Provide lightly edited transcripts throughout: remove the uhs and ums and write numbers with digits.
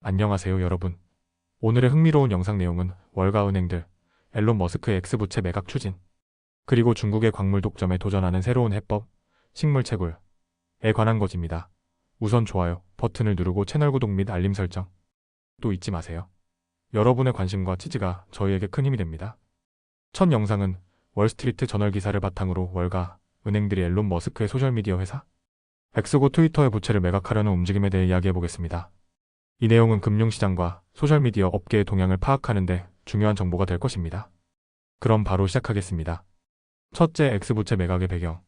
안녕하세요 여러분. 오늘의 흥미로운 영상 내용은 월가 은행들, 앨런 머스크의 X부채 매각 추진, 그리고 중국의 광물 독점에 도전하는 새로운 해법, 식물 채굴에 관한 것입니다. 우선 좋아요 버튼을 누르고 채널 구독 및 알림 설정 또 잊지 마세요. 여러분의 관심과 지지가 저희에게 큰 힘이 됩니다. 첫 영상은 월스트리트 저널 기사를 바탕으로 월가 은행들이 앨런 머스크의 소셜미디어 회사 X고 트위터의 부채를 매각하려는 움직임에 대해 이야기해보겠습니다. 이 내용은 금융시장과 소셜미디어 업계의 동향을 파악하는 데 중요한 정보가 될 것입니다. 그럼 바로 시작하겠습니다. 첫째, X부채 매각의 배경.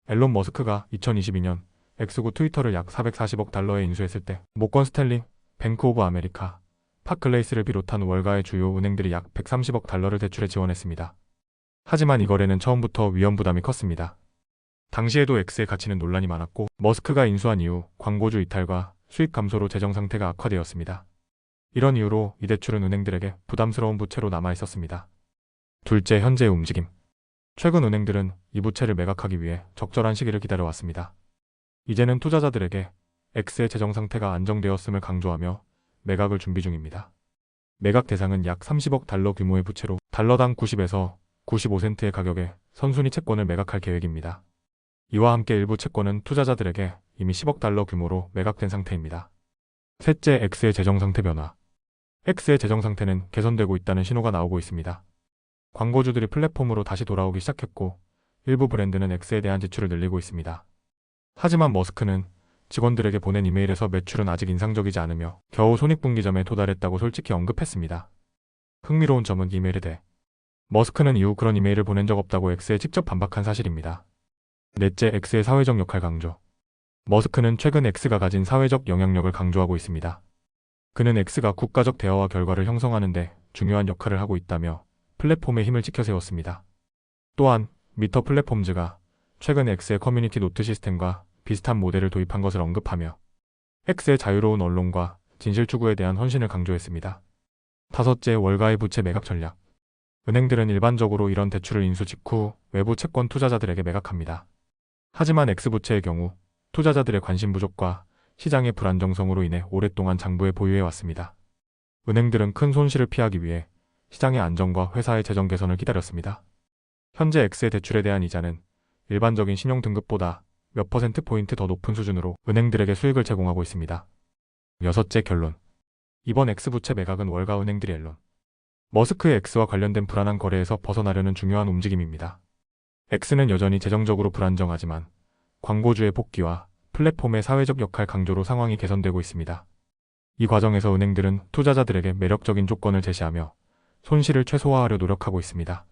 앨런 머스크가 2022년 X구 트위터를 약 440억 달러에 인수했을 때 모건 스탠리, 뱅크 오브 아메리카, 파클레이스를 비롯한 월가의 주요 은행들이 약 130억 달러를 대출해 지원했습니다. 하지만 이 거래는 처음부터 위험 부담이 컸습니다. 당시에도 X의 가치는 논란이 많았고 머스크가 인수한 이후 광고주 이탈과 수익 감소로 재정 상태가 악화되었습니다. 이런 이유로 이 대출은 은행들에게 부담스러운 부채로 남아 있었습니다. 둘째, 현재의 움직임. 최근 은행들은 이 부채를 매각하기 위해 적절한 시기를 기다려왔습니다. 이제는 투자자들에게 X의 재정 상태가 안정되었음을 강조하며 매각을 준비 중입니다. 매각 대상은 약 30억 달러 규모의 부채로 달러당 90에서 95센트의 가격에 선순위 채권을 매각할 계획입니다. 이와 함께 일부 채권은 투자자들에게 이미 10억 달러 규모로 매각된 상태입니다. 셋째, X의 재정 상태 변화. X의 재정 상태는 개선되고 있다는 신호가 나오고 있습니다. 광고주들이 플랫폼으로 다시 돌아오기 시작했고 일부 브랜드는 X에 대한 지출을 늘리고 있습니다. 하지만 머스크는 직원들에게 보낸 이메일에서 매출은 아직 인상적이지 않으며 겨우 손익분기점에 도달했다고 솔직히 언급했습니다. 흥미로운 점은 이메일에 대해 머스크는 이후 그런 이메일을 보낸 적 없다고 X에 직접 반박한 사실입니다. 넷째, X의 사회적 역할 강조. 머스크는 최근 X가 가진 사회적 영향력을 강조하고 있습니다. 그는 X가 국가적 대화와 결과를 형성하는 데 중요한 역할을 하고 있다며 플랫폼의 힘을 지켜세웠습니다. 또한 미터 플랫폼즈가 최근 X의 커뮤니티 노트 시스템과 비슷한 모델을 도입한 것을 언급하며 X의 자유로운 언론과 진실 추구에 대한 헌신을 강조했습니다. 다섯째, 월가의 부채 매각 전략. 은행들은 일반적으로 이런 대출을 인수 직후 외부 채권 투자자들에게 매각합니다. 하지만 X부채의 경우 투자자들의 관심 부족과 시장의 불안정성으로 인해 오랫동안 장부에 보유해왔습니다. 은행들은 큰 손실을 피하기 위해 시장의 안정과 회사의 재정 개선을 기다렸습니다. 현재 X의 대출에 대한 이자는 일반적인 신용 등급보다 몇 퍼센트포인트 더 높은 수준으로 은행들에게 수익을 제공하고 있습니다. 여섯째, 결론. 이번 X부채 매각은 월가 은행들이 앨런 머스크의 X와 관련된 불안한 거래에서 벗어나려는 중요한 움직임입니다. X는 여전히 재정적으로 불안정하지만 광고주의 복귀와 플랫폼의 사회적 역할 강조로 상황이 개선되고 있습니다. 이 과정에서 은행들은 투자자들에게 매력적인 조건을 제시하며 손실을 최소화하려 노력하고 있습니다.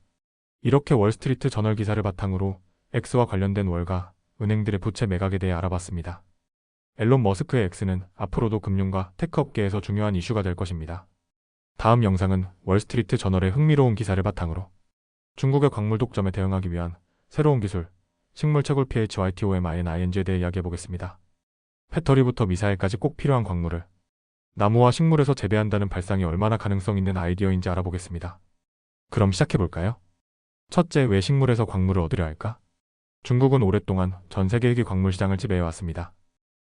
이렇게 월스트리트 저널 기사를 바탕으로 X와 관련된 월가 은행들의 부채 매각에 대해 알아봤습니다. 앨런 머스크의 X는 앞으로도 금융과 테크 업계에서 중요한 이슈가 될 것입니다. 다음 영상은 월스트리트 저널의 흥미로운 기사를 바탕으로 중국의 광물 독점에 대응하기 위한 새로운 기술, 식물 채굴 PHYTOMINING에 대해 이야기해보겠습니다. 배터리부터 미사일까지 꼭 필요한 광물을 나무와 식물에서 재배한다는 발상이 얼마나 가능성 있는 아이디어인지 알아보겠습니다. 그럼 시작해볼까요? 첫째, 왜 식물에서 광물을 얻으려 할까? 중국은 오랫동안 전 세계 의 광물 시장을 지배해왔습니다.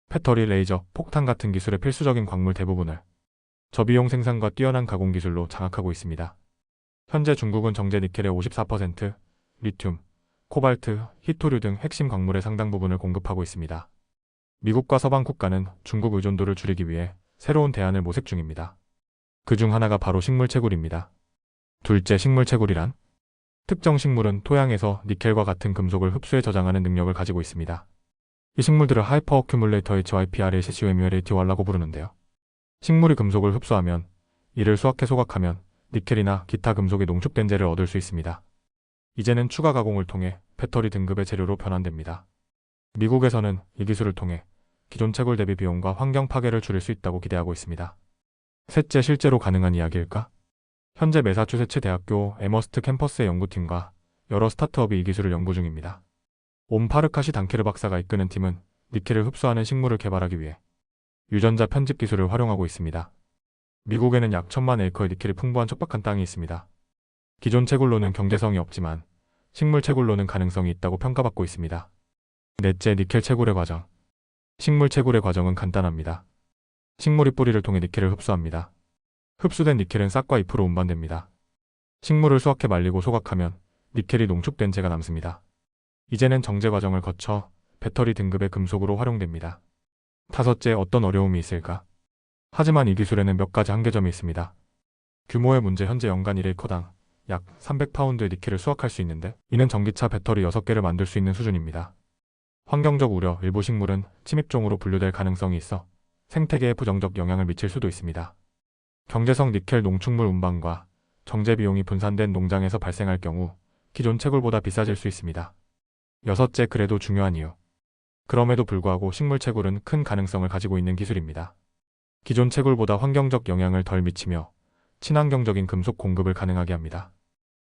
배터리, 레이저, 폭탄 같은 기술의 필수적인 광물 대부분을 저비용 생산과 뛰어난 가공 기술로 장악하고 있습니다. 현재 중국은 정제 니켈의 54%, 리튬, 코발트, 히토류 등 핵심 광물의 상당 부분을 공급하고 있습니다. 미국과 서방 국가는 중국 의존도를 줄이기 위해 새로운 대안을 모색 중입니다. 그 중 하나가 바로 식물 채굴입니다. 둘째, 식물 채굴이란? 특정 식물은 토양에서 니켈과 같은 금속을 흡수해 저장하는 능력을 가지고 있습니다. 이 식물들을 하이퍼 어큐뮬레이터 HYPRACCUMULATY라고 부르는데요. 식물이 금속을 흡수하면 이를 수확해 소각하면 니켈이나 기타 금속이 농축된 재를 얻을 수 있습니다. 이제는 추가 가공을 통해 배터리 등급의 재료로 변환됩니다. 미국에서는 이 기술을 통해 기존 채굴 대비 비용과 환경 파괴를 줄일 수 있다고 기대하고 있습니다. 셋째, 실제로 가능한 이야기일까? 현재 매사추세츠 대학교 에머스트 캠퍼스의 연구팀과 여러 스타트업이 이 기술을 연구 중입니다. 옴파르카시 단케르 박사가 이끄는 팀은 니켈을 흡수하는 식물을 개발하기 위해 유전자 편집 기술을 활용하고 있습니다. 미국에는 약 1000만 에이커의 니켈이 풍부한 척박한 땅이 있습니다. 기존 채굴로는 경제성이 없지만 식물 채굴로는 가능성이 있다고 평가받고 있습니다. 넷째, 니켈 채굴의 과정. 식물 채굴의 과정은 간단합니다. 식물이 뿌리를 통해 니켈을 흡수합니다. 흡수된 니켈은 싹과 잎으로 운반됩니다. 식물을 수확해 말리고 소각하면 니켈이 농축된 재가 남습니다. 이제는 정제 과정을 거쳐 배터리 등급의 금속으로 활용됩니다. 다섯째, 어떤 어려움이 있을까? 하지만 이 기술에는 몇 가지 한계점이 있습니다. 규모의 문제. 현재 연간 1에이커당 약 300파운드의 니켈을 수확할 수 있는데 이는 전기차 배터리 6개를 만들 수 있는 수준입니다. 환경적 우려. 일부 식물은 침입종으로 분류될 가능성이 있어 생태계에 부정적 영향을 미칠 수도 있습니다. 경제성. 니켈 농축물 운반과 정제 비용이 분산된 농장에서 발생할 경우 기존 채굴보다 비싸질 수 있습니다. 여섯째, 그래도 중요한 이유. 그럼에도 불구하고 식물 채굴은 큰 가능성을 가지고 있는 기술입니다. 기존 채굴보다 환경적 영향을 덜 미치며 친환경적인 금속 공급을 가능하게 합니다.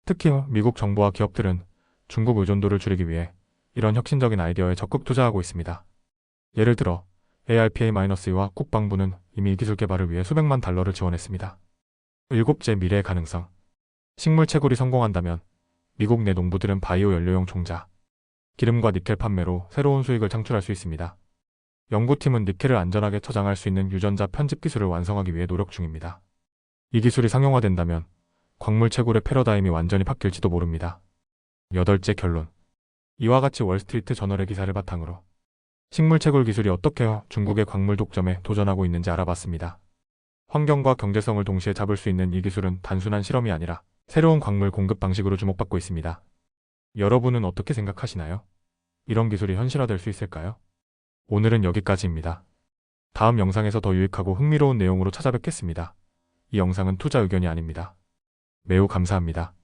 특히 미국 정부와 기업들은 중국 의존도를 줄이기 위해 이런 혁신적인 아이디어에 적극 투자하고 있습니다. 예를 들어 ARPA-와 국방부는 이미 이 기술 개발을 위해 수백만 달러를 지원했습니다. 일곱째, 미래의 가능성. 식물 채굴이 성공한다면 미국 내 농부들은 바이오 연료용 종자, 기름과 니켈 판매로 새로운 수익을 창출할 수 있습니다. 연구팀은 니켈을 안전하게 저장할 수 있는 유전자 편집 기술을 완성하기 위해 노력 중입니다. 이 기술이 상용화된다면 광물 채굴의 패러다임이 완전히 바뀔지도 모릅니다. 여덟째, 결론. 이와 같이 월스트리트 저널의 기사를 바탕으로 식물 채굴 기술이 어떻게 중국의 광물 독점에 도전하고 있는지 알아봤습니다. 환경과 경제성을 동시에 잡을 수 있는 이 기술은 단순한 실험이 아니라 새로운 광물 공급 방식으로 주목받고 있습니다. 여러분은 어떻게 생각하시나요? 이런 기술이 현실화될 수 있을까요? 오늘은 여기까지입니다. 다음 영상에서 더 유익하고 흥미로운 내용으로 찾아뵙겠습니다. 이 영상은 투자 의견이 아닙니다. 매우 감사합니다.